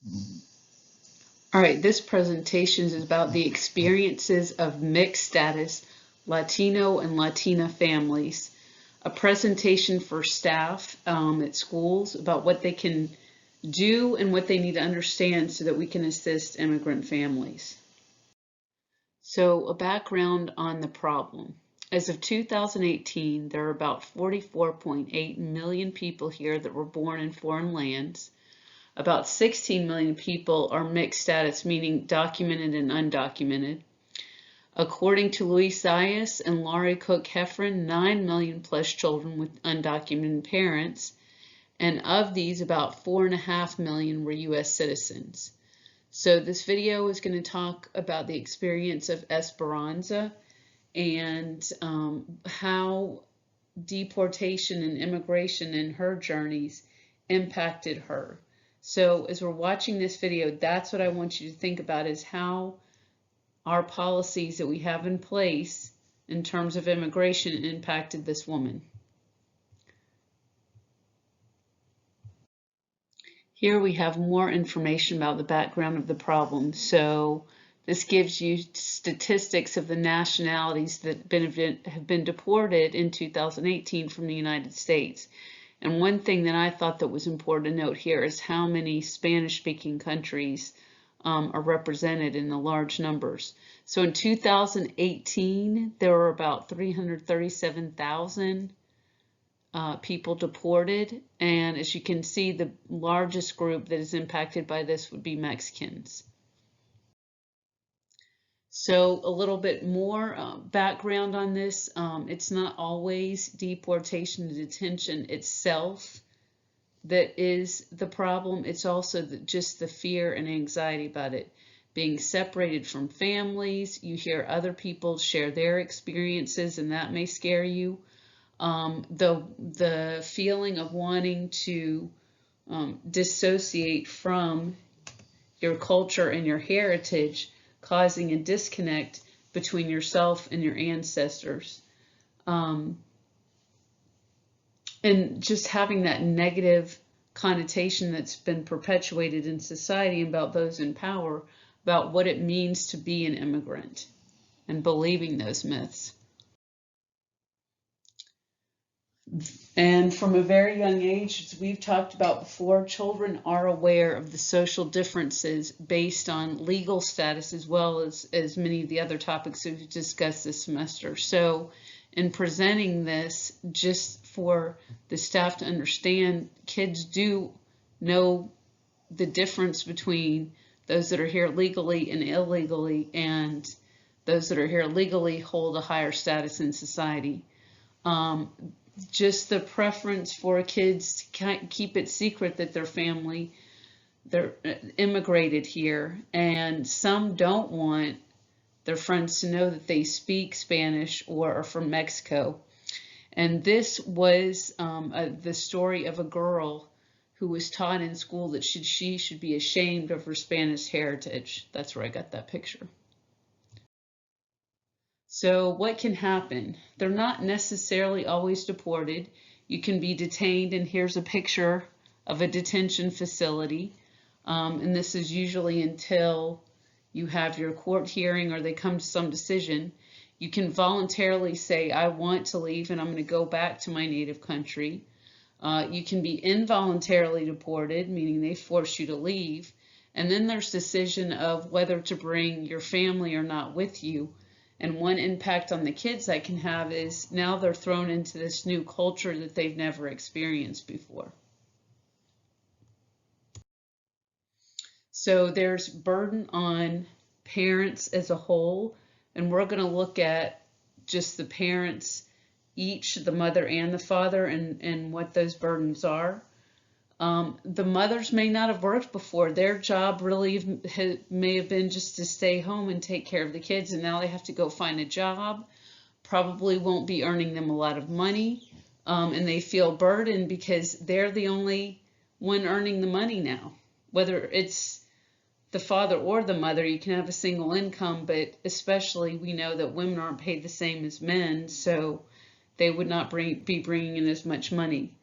All right, this presentation is about the experiences of mixed status Latino and Latina families. A presentation for staff at schools about what they can do and what they need to understand so that we can assist immigrant families. So, a background on the problem. As of 2018, there are about 44.8 million people here that were born in foreign lands. About 16 million people are mixed status, meaning documented and undocumented. According to Luis Zayas and Laurie Cook Heffron, 9 million plus children with undocumented parents, and of these, about 4.5 million were U.S. citizens. So this video is going to talk about the experience of Esperanza and how deportation and immigration and her journeys impacted her. So as we're watching this video, that's what I want you to think about, is how our policies that we have in place in terms of immigration impacted this woman. Here we have more information about the background of the problem. So this gives you statistics of the nationalities that have been deported in 2018 from the United States. And one thing that I thought that was important to note here is how many Spanish-speaking countries are represented in the large numbers. So in 2018, there were about 337,000 people deported, and as you can see, the largest group that is impacted by this would be Mexicans. So a little bit more background on this. It's not always deportation and detention itself that is the problem. It's also just the fear and anxiety about it. Being separated from families, you hear other people share their experiences, and that may scare you. The feeling of wanting to dissociate from your culture and your heritage, causing a disconnect between yourself and your ancestors. And just having that negative connotation that's been perpetuated in society about those in power, about what it means to be an immigrant, and believing those myths. And from a very young age, as we've talked about before, children are aware of the social differences based on legal status, as well as many of the other topics we've discussed this semester. So in presenting this, just for the staff to understand, kids do know the difference between those that are here legally and illegally, and those that are here legally hold a higher status in society. Just the preference for kids to keep it secret that they're immigrated here, and some don't want their friends to know that they speak Spanish or are from Mexico. And this was the story of a girl who was taught in school that she should be ashamed of her Spanish heritage. That's where I got that picture. So what can happen? They're not necessarily always deported. You can be detained, and here's a picture of a detention facility. And this is usually until you have your court hearing or they come to some decision. You can voluntarily say, I want to leave and I'm going to go back to my native country. You can be involuntarily deported, meaning they force you to leave. And then there's decision of whether to bring your family or not with you. And one impact on the kids that can have is now they're thrown into this new culture that they've never experienced before. So there's burden on parents as a whole, and we're going to look at just the parents, each, the mother and the father, and what those burdens are. The mothers may not have worked before. Their job really may have been just to stay home and take care of the kids, and now they have to go find a job. Probably won't be earning them a lot of money, and they feel burdened because they're the only one earning the money now. Whether it's the father or the mother, you can have a single income, but especially we know that women aren't paid the same as men, so they would not be bringing in as much money.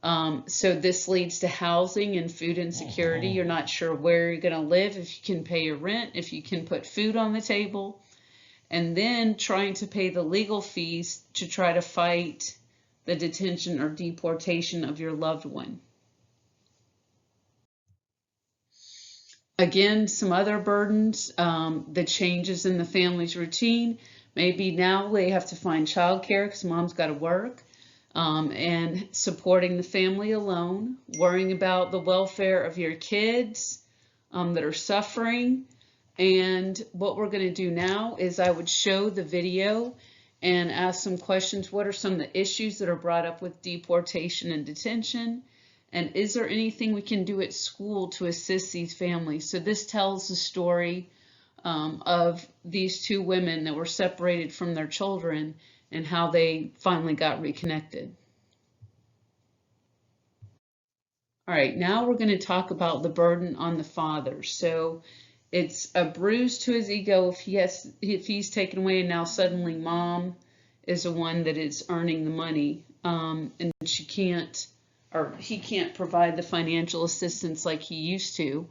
So this leads to housing and food insecurity. You're not sure where you're going to live, if you can pay your rent, if you can put food on the table, and then trying to pay the legal fees to try to fight the detention or deportation of your loved one. Again, some other burdens, the changes in the family's routine. Maybe now they have to find childcare because mom's got to work, and supporting the family alone, worrying about the welfare of your kids that are suffering. And what we're going to do now is I would show the video and ask some questions. What are some of the issues that are brought up with deportation and detention? And is there anything we can do at school to assist these families? So this tells the story of these two women that were separated from their children and how they finally got reconnected. All right, now we're going to talk about the burden on the father. So it's a bruise to his ego if he's taken away, and now suddenly mom is the one that is earning the money, and she can't, or he can't provide the financial assistance like he used to.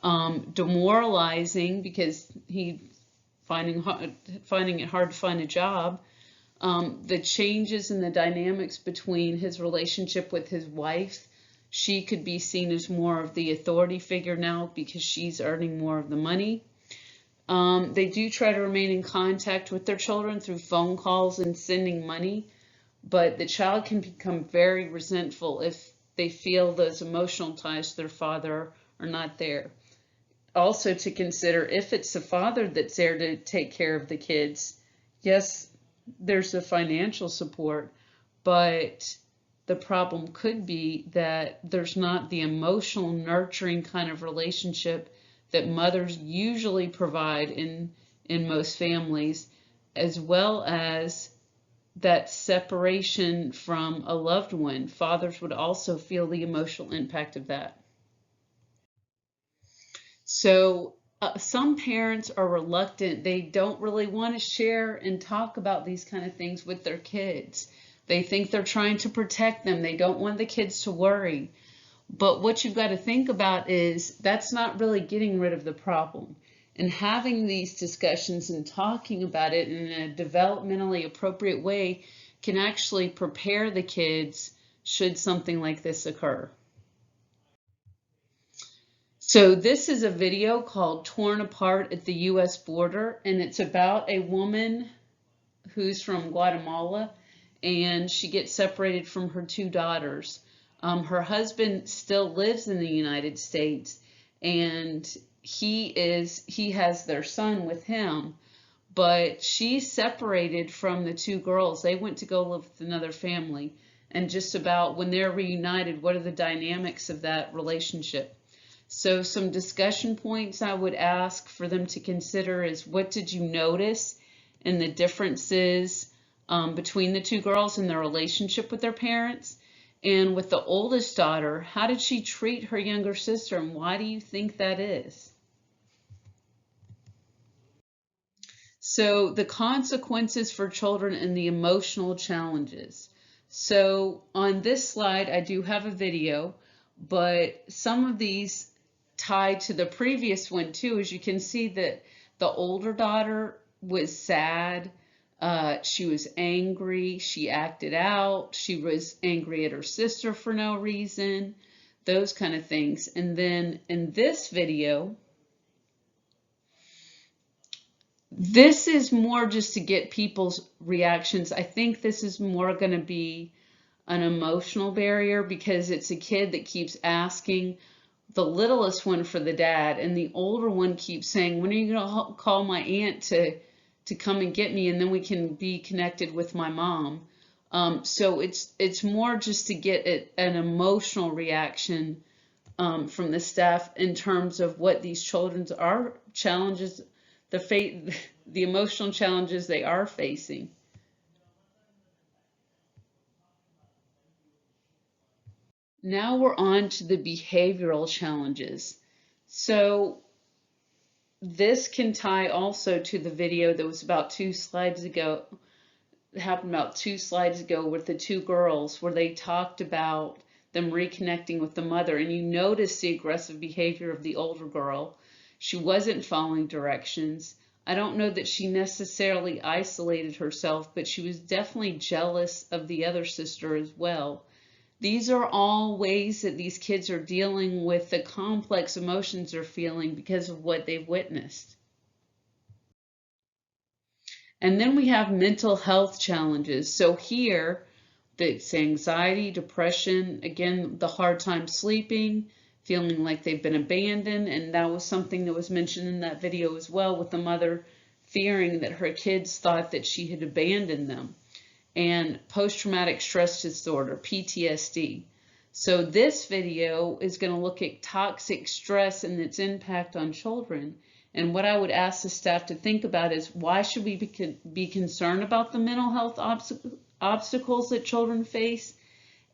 Demoralizing because he's finding it hard to find a job. The changes in the dynamics between his relationship with his wife. She could be seen as more of the authority figure now because she's earning more of the money. They do try to remain in contact with their children through phone calls and sending money, but the child can become very resentful if they feel those emotional ties to their father are not there. Also to consider, if it's the father that's there to take care of the kids, yes, there's the financial support, but the problem could be that there's not the emotional nurturing kind of relationship that mothers usually provide in most families, as well as that separation from a loved one. Fathers would also feel the emotional impact of that. So some parents are reluctant. They don't really want to share and talk about these kind of things with their kids. They think they're trying to protect them. They don't want the kids to worry. But what you've got to think about is that's not really getting rid of the problem. And having these discussions and talking about it in a developmentally appropriate way can actually prepare the kids should something like this occur. So this is a video called Torn Apart at the U.S. Border, and it's about a woman who's from Guatemala, and she gets separated from her two daughters. Her husband still lives in the United States, and he has their son with him, but she's separated from the two girls. They went to go live with another family, and just about when they're reunited, what are the dynamics of that relationship? So some discussion points I would ask for them to consider is, what did you notice in the differences between the two girls in their relationship with their parents? And with the oldest daughter, how did she treat her younger sister, and why do you think that is? So the consequences for children and the emotional challenges. So on this slide, I do have a video, but some of these tied to the previous one too. As you can see that the older daughter was sad. She was angry, she acted out, she was angry at her sister for no reason, those kind of things. And then in this video, this is more just to get people's reactions. I think this is more going to be an emotional barrier because it's a kid that keeps asking the littlest one for the dad, and the older one keeps saying, when are you going to call my aunt to come and get me, and then we can be connected with my mom. So it's more just to get an emotional reaction from the staff in terms of what these children's are challenges, the emotional challenges they are facing. Now we're on to the behavioral challenges. So this can tie also to the video that was about 2 slides ago, happened about 2 slides ago with the two girls, where they talked about them reconnecting with the mother, and you notice the aggressive behavior of the older girl. She wasn't following directions. I don't know that she necessarily isolated herself, but she was definitely jealous of the other sister as well. These are all ways that these kids are dealing with the complex emotions they're feeling because of what they've witnessed. And then we have mental health challenges. So here, it's anxiety, depression, again, the hard time sleeping, feeling like they've been abandoned. And that was something that was mentioned in that video as well, with the mother fearing that her kids thought that she had abandoned them. And post-traumatic stress disorder, PTSD. So this video is going to look at toxic stress and its impact on children. And what I would ask the staff to think about is, why should we be concerned about the mental health obstacles that children face?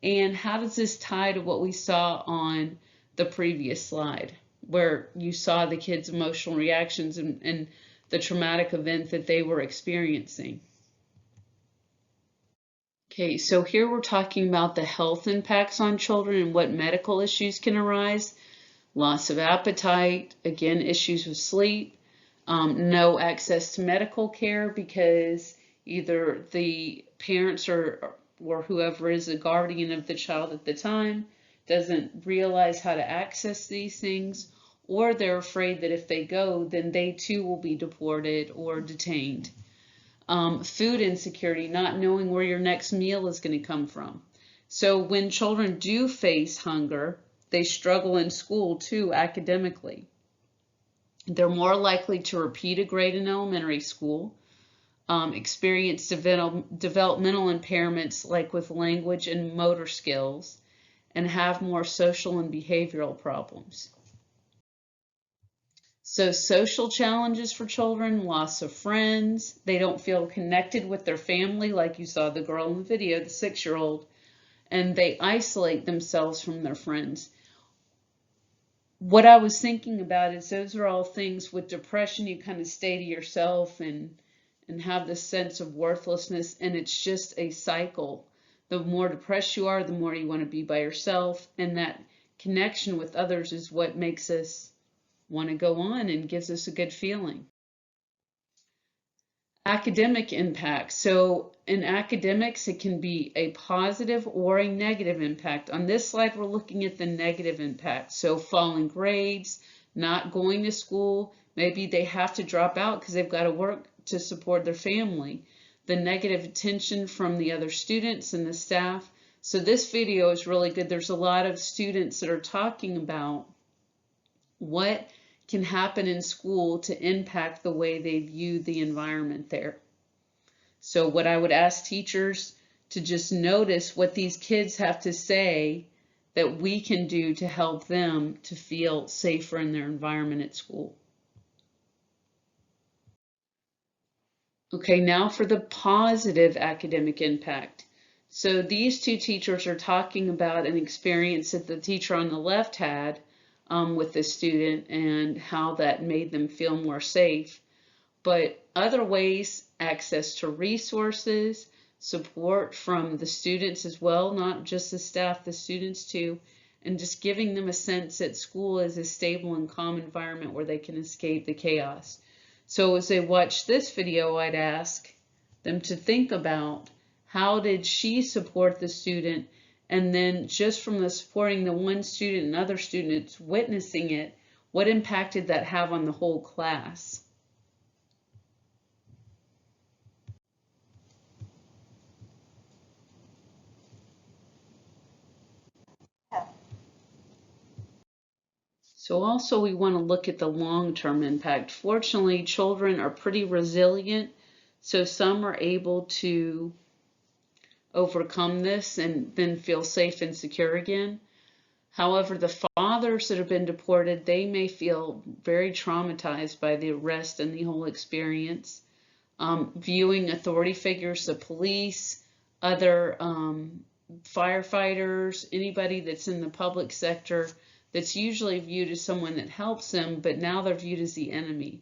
And how does this tie to what we saw on the previous slide, where you saw the kids' emotional reactions and the traumatic event that they were experiencing? Okay, so here we're talking about the health impacts on children and what medical issues can arise. Loss of appetite, again, issues with sleep, no access to medical care because either the parents or whoever is the guardian of the child at the time doesn't realize how to access these things, or they're afraid that if they go, then they too will be deported or detained. Food insecurity, not knowing where your next meal is going to come from. So when children do face hunger, they struggle in school too, academically. They're more likely to repeat a grade in elementary school, experience developmental impairments like with language and motor skills, and have more social and behavioral problems. So social challenges for children, loss of friends, they don't feel connected with their family, like you saw the girl in the video, the 6-year-old, and they isolate themselves from their friends. What I was thinking about is those are all things with depression, you kind of stay to yourself and have this sense of worthlessness, and it's just a cycle. The more depressed you are, the more you want to be by yourself, and that connection with others is what makes us want to go on and gives us a good feeling. Academic impact. So in academics, it can be a positive or a negative impact. On this slide, we're looking at the negative impact. So falling grades, not going to school, maybe they have to drop out because they've got to work to support their family. The negative attention from the other students and the staff. So this video is really good. There's a lot of students that are talking about what can happen in school to impact the way they view the environment there. So what I would ask teachers to just notice what these kids have to say that we can do to help them to feel safer in their environment at school. Okay, now for the positive academic impact. So these two teachers are talking about an experience that the teacher on the left had with the student and how that made them feel more safe. But other ways, access to resources, support from the students as well, not just the staff, the students too, and just giving them a sense that school is a stable and calm environment where they can escape the chaos. So as they watch this video, I'd ask them to think about, how did she support the student? And then just from the supporting the one student and other students witnessing it, what impact did that have on the whole class? So also we want to look at the long-term impact. Fortunately, children are pretty resilient, so some are able to overcome this and then feel safe and secure again. However, the fathers that have been deported, they may feel very traumatized by the arrest and the whole experience. Viewing authority figures, the police, other firefighters, anybody that's in the public sector, that's usually viewed as someone that helps them, but now they're viewed as the enemy.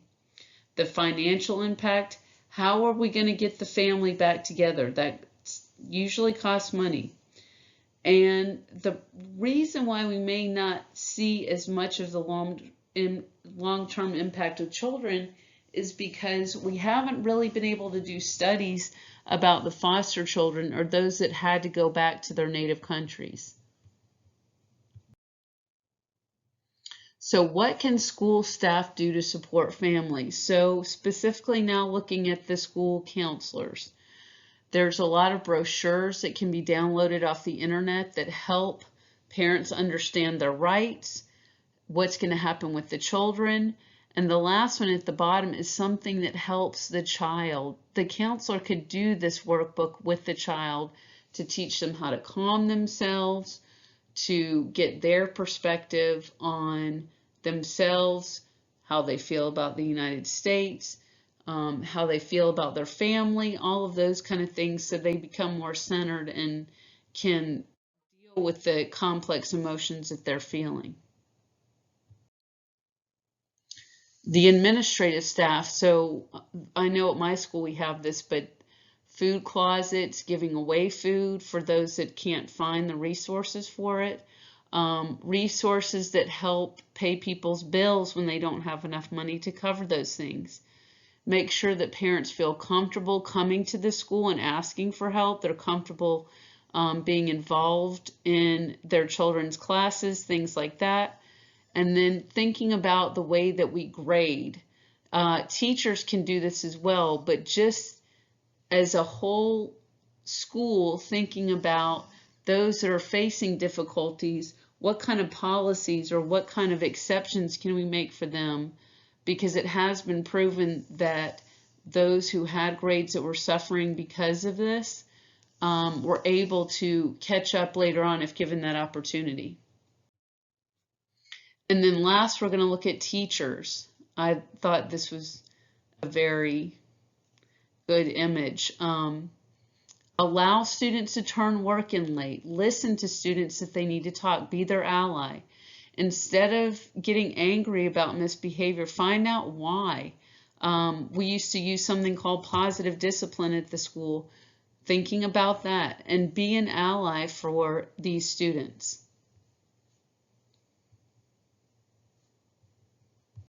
The financial impact, how are we going to get the family back together? That usually costs money. And the reason why we may not see as much of the long-term impact of children is because we haven't really been able to do studies about the foster children or those that had to go back to their native countries. So what can school staff do to support families? So specifically now looking at the school counselors. There's a lot of brochures that can be downloaded off the internet that help parents understand their rights, what's going to happen with the children. And the last one at the bottom is something that helps the child. The counselor could do this workbook with the child to teach them how to calm themselves, to get their perspective on themselves, how they feel about the United States, how they feel about their family, all of those kind of things, so they become more centered and can deal with the complex emotions that they're feeling. The administrative staff, so I know at my school we have this, but food closets, giving away food for those that can't find the resources for it, resources that help pay people's bills when they don't have enough money to cover those things. Make sure that parents feel comfortable coming to the school and asking for help. They're comfortable being involved in their children's classes, things like that. And then thinking about the way that we grade. Teachers can do this as well, but just as a whole school, thinking about those that are facing difficulties, what kind of policies or what kind of exceptions can we make for them? Because it has been proven that those who had grades that were suffering because of this were able to catch up later on if given that opportunity. And then last, we're going to look at teachers. I thought this was a very good image. Allow students to turn work in late. Listen to students if they need to talk. Be their ally. Instead of getting angry about misbehavior, find out why. We used to use something called positive discipline at the school. Thinking about that and be an ally for these students.